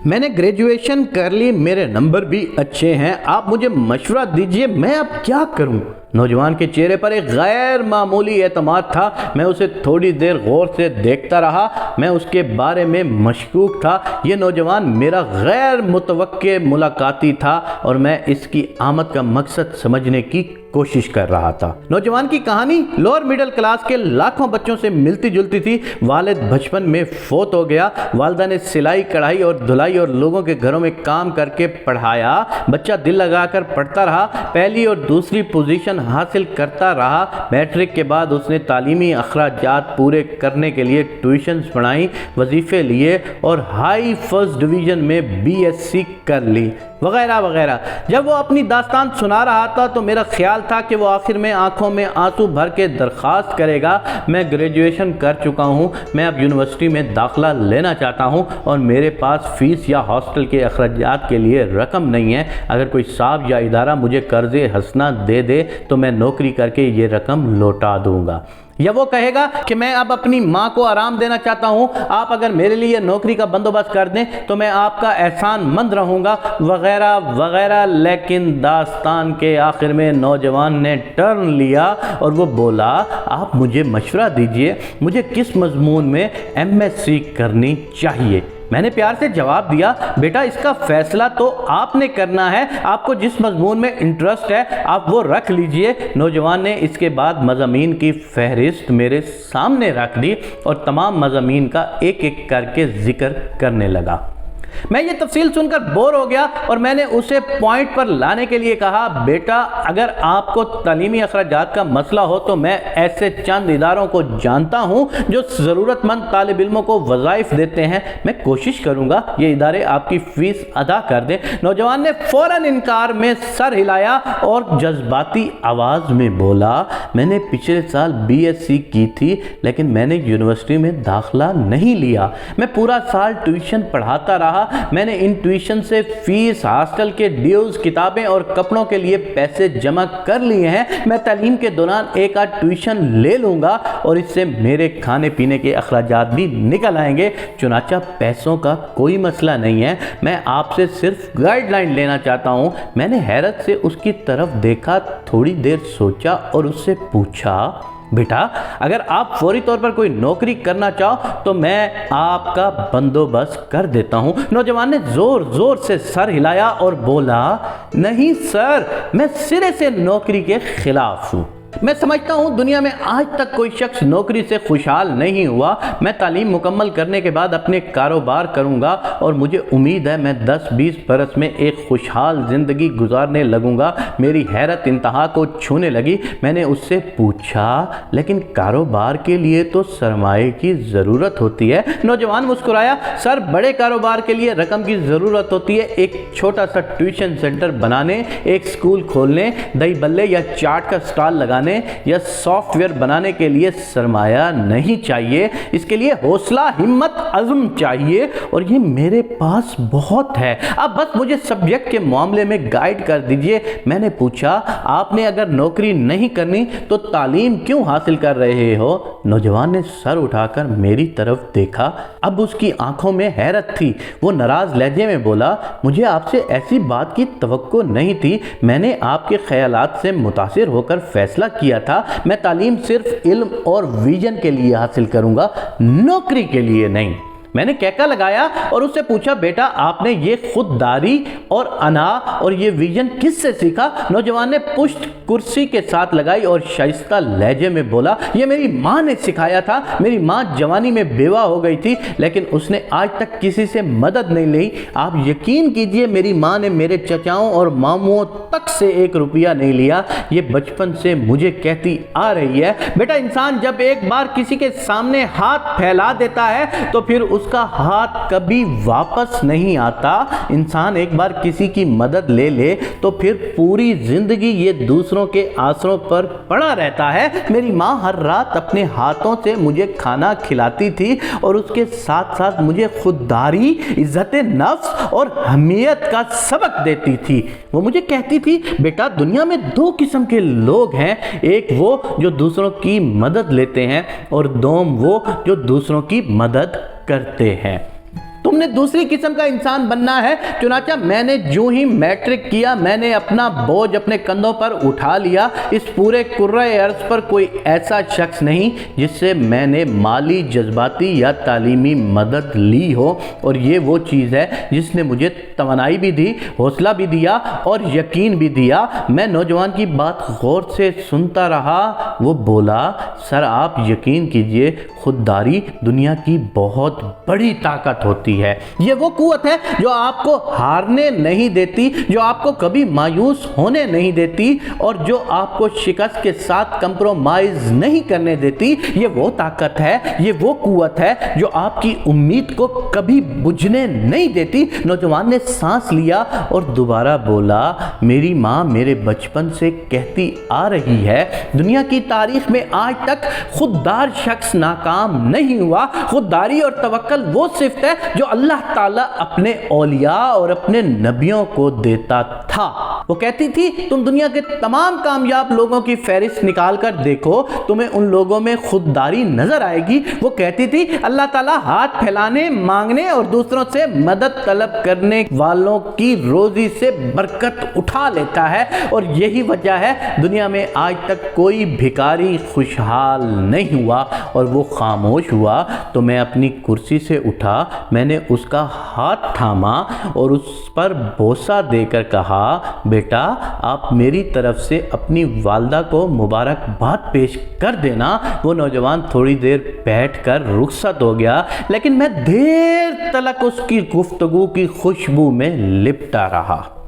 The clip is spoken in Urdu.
میں نے گریجویشن کر لی، میرے نمبر بھی اچھے ہیں، آپ مجھے مشورہ دیجئے میں اب کیا کروں؟ نوجوان کے چہرے پر ایک غیر معمولی اعتماد تھا۔ میں اسے تھوڑی دیر غور سے دیکھتا رہا۔ میں اس کے بارے میں مشکوک تھا۔ یہ نوجوان میرا غیر متوقع ملاقاتی تھا اور میں اس کی آمد کا مقصد سمجھنے کی کوشش کر رہا تھا۔ نوجوان کی کہانی لوور مڈل کلاس کے لاکھوں بچوں سے ملتی جلتی تھی۔ والد بچپن میں فوت ہو گیا، والدہ نے سلائی کڑھائی اور دھلائی اور لوگوں کے گھروں میں کام کر کے پڑھایا۔ بچہ دل لگا کر پڑھتا رہا، پہلی اور دوسری پوزیشن حاصل کرتا رہا۔ میٹرک کے بعد اس نے تعلیمی اخراجات پورے کرنے کے لیے ٹیوشنز پڑھائیں، وظیفے لیے اور ہائی فرسٹ ڈویژن میں BSc کر لی، وغیرہ وغیرہ۔ جب وہ اپنی داستان سنا رہا تھا تو میرا خیال تھا کہ وہ آخر میں آنکھوں میں آنسو بھر کے درخواست کرے گا، میں گریجویشن کر چکا ہوں، میں اب یونیورسٹی میں داخلہ لینا چاہتا ہوں اور میرے پاس فیس یا ہاسٹل کے اخراجات کے لیے رقم نہیں ہے۔ اگر کوئی صاحب یا ادارہ مجھے قرض حسنہ دے دے تو میں نوکری کر کے یہ رقم لوٹا دوں گا۔ یا وہ کہے گا کہ میں اب اپنی ماں کو آرام دینا چاہتا ہوں، آپ اگر میرے لیے نوکری کا بندوبست کر دیں تو میں آپ کا احسان مند رہوں گا، وغیرہ وغیرہ۔ لیکن داستان کے آخر میں نوجوان نے ٹرن لیا اور وہ بولا، آپ مجھے مشورہ دیجئے، مجھے کس مضمون میں MSc کرنی چاہیے؟ میں نے پیار سے جواب دیا، بیٹا اس کا فیصلہ تو آپ نے کرنا ہے، آپ کو جس مضمون میں انٹرسٹ ہے آپ وہ رکھ لیجئے۔ نوجوان نے اس کے بعد مضامین کی فہرست میرے سامنے رکھ دی اور تمام مضامین کا ایک ایک کر کے ذکر کرنے لگا۔ میں یہ تفصیل سن کر بور ہو گیا اور میں نے اسے پوائنٹ پر لانے کے لیے کہا، بیٹا اگر آپ کو تعلیمی اخراجات کا مسئلہ ہو تو میں ایسے چند اداروں کو جانتا ہوں جو ضرورت مند طالب علموں کو وظائف دیتے ہیں، میں کوشش کروں گا یہ ادارے آپ کی فیس ادا کر دیں۔ نوجوان نے فوراً انکار میں سر ہلایا اور جذباتی آواز میں بولا، میں نے پچھلے سال BSc کی تھی لیکن میں نے یونیورسٹی میں داخلہ نہیں لیا، میں پورا سال ٹیوشن پڑھاتا رہا، میں نے ان ٹیوشن سے فیس، ہاسٹل کے ڈیوز، کتابیں اور کپڑوں کے لیے پیسے جمع کر لیے ہیں، میں تعلیم کے دوران ایک آدھ ٹیوشن لے لوں گا اور اس سے میرے کھانے پینے کے اخراجات بھی نکل آئیں گے، چنانچہ پیسوں کا کوئی مسئلہ نہیں ہے، میں آپ سے صرف گائیڈ لائن لینا چاہتا ہوں۔ میں نے حیرت سے اس کی طرف دیکھا، تھوڑی دیر سوچا اور اس سے پوچھا، بیٹا اگر آپ فوری طور پر کوئی نوکری کرنا چاہو تو میں آپ کا بندوبست کر دیتا ہوں۔ نوجوان نے زور زور سے سر ہلایا اور بولا، نہیں سر، میں سرے سے نوکری کے خلاف ہوں۔ میں سمجھتا ہوں دنیا میں آج تک کوئی شخص نوکری سے خوشحال نہیں ہوا۔ میں تعلیم مکمل کرنے کے بعد اپنے کاروبار کروں گا اور مجھے امید ہے میں 10-20 برس میں ایک خوشحال زندگی گزارنے لگوں گا۔ میری حیرت انتہا کو چھونے لگی۔ میں نے اس سے پوچھا، لیکن کاروبار کے لیے تو سرمایہ کی ضرورت ہوتی ہے؟ نوجوان مسکرایا، سر بڑے کاروبار کے لیے رقم کی ضرورت ہوتی ہے، ایک چھوٹا سا ٹیوشن سینٹر بنانے، ایک سکول کھولنے، دہی بلے یا چاٹ کا سٹال لگانے یا سافٹ ویئر بنانے کے لیے سرمایہ نہیں چاہیے، اس کے لیے حوصلہ، ہمت، عزم چاہیے اور یہ میرے پاس بہت ہے۔ اب بس مجھے سبجیکٹ کے معاملے میں گائیڈ کر دیجئے۔ میں نے پوچھا، آپ نے اگر نوکری نہیں کرنی تو تعلیم کیوں حاصل کر رہے ہو؟ نوجوان نے سر اٹھا کر میری طرف دیکھا، اب اس کی آنکھوں میں حیرت تھی۔ وہ ناراض لہجے میں بولا، مجھے آپ سے ایسی بات کی توقع نہیں تھی، میں نے آپ کے خیالات سے متاثر ہو کر فیصلہ کیا تھا، میں تعلیم صرف علم اور ویژن کے لیے حاصل کروں گا، نوکری کے لیے نہیں۔ میں نے کہکا لگایا اور اس سے پوچھا، بیٹا آپ نے یہ خودداری اور انا اور یہ ویژن کس سے سیکھا؟ نوجوان نے پشت کرسی کے ساتھ لگائی اور شائستہ لہجے میں بولا، یہ میری ماں نے سکھایا تھا۔ میری ماں جوانی میں بیوہ ہو گئی تھی لیکن اس نے آج تک کسی سے مدد نہیں لی۔ آپ یقین کیجئے میری ماں نے میرے چچاؤں اور ماموں تک سے 1 روپیہ نہیں لیا، یہ بچپن سے مجھے کہتی آ رہی ہے۔ بیٹا انسان جب ایک بار کسی کے سامنے ہاتھ پھیلا دیتا ہے تو پھر اس کا ہاتھ کبھی واپس نہیں آتا۔ انسان ایک بار کسی کی مدد لے لے تو پھر پوری زندگی یہ دوسروں کے آسروں پر پڑا رہتا ہے۔ میری ماں ہر رات اپنے ہاتھوں سے مجھے کھانا کھلاتی تھی اور اس کے ساتھ ساتھ مجھے خودداری، عزت نفس اور حمیت کا سبق دیتی تھی۔ وہ مجھے کہتی تھی، بیٹا دنیا میں 2 قسم کے لوگ ہیں، ایک وہ جو دوسروں کی مدد لیتے ہیں اور دوم وہ جو دوسروں کی مدد کرتے ہیں۔ تم نے دوسری قسم کا انسان بننا ہے۔ چنانچہ میں نے جو ہی میٹرک کیا میں نے اپنا بوجھ اپنے کندھوں پر اٹھا لیا۔ اس پورے کرۂ ارض پر کوئی ایسا شخص نہیں جس سے میں نے مالی، جذباتی یا تعلیمی مدد لی ہو، اور یہ وہ چیز ہے جس نے مجھے توانائی بھی دی، حوصلہ بھی دیا اور یقین بھی دیا۔ میں نوجوان کی بات غور سے سنتا رہا۔ وہ بولا، سر آپ یقین کیجئے، خودداری دنیا کی بہت بڑی طاقت ہوتی ہے۔ یہ وہ قوت ہے جو آپ کو ہارنے نہیں دیتی، جو آپ کو کبھی مایوس ہونے نہیں دیتی، اور جو آپ کو شکست کے ساتھ کمپرومائز نہیں کرنے دیتی۔ یہ وہ طاقت ہے، یہ وہ قوت ہے جو آپ کی امید کو کبھی بجھنے نہیں دیتی۔ نوجوان نے سانس لیا اور دوبارہ بولا، میری ماں میرے بچپن سے کہتی آ رہی ہے، دنیا کی تاریخ میں آج تک خوددار شخص ناکام نہیں ہوا۔ خودداری اور توکل وہ صفت ہے جو اللہ تعالیٰ اپنے اولیاء اور اپنے نبیوں کو دیتا تھا۔ وہ کہتی تھی، تم دنیا کے تمام کامیاب لوگوں کی فہرست نکال کر دیکھو، تمہیں ان لوگوں میں خودداری نظر آئے گی۔ وہ کہتی تھی، اللہ تعالیٰ ہاتھ پھیلانے، مانگنے اور دوسروں سے مدد طلب کرنے والوں کی روزی سے برکت اٹھا لیتا ہے، اور یہی وجہ ہے دنیا میں آج تک کوئی بھکاری خوشحال نہیں ہوا۔ اور وہ خاموش ہوا تو میں اپنی کرسی سے اٹھا، میں نے اس کا ہاتھ تھاما اور اس پر بوسہ دے کر کہا، بیٹا آپ میری طرف سے اپنی والدہ کو مبارکباد پیش کر دینا۔ وہ نوجوان تھوڑی دیر بیٹھ کر رخصت ہو گیا، لیکن میں دیر تلک اس کی گفتگو کی خوشبو میں لپٹا رہا۔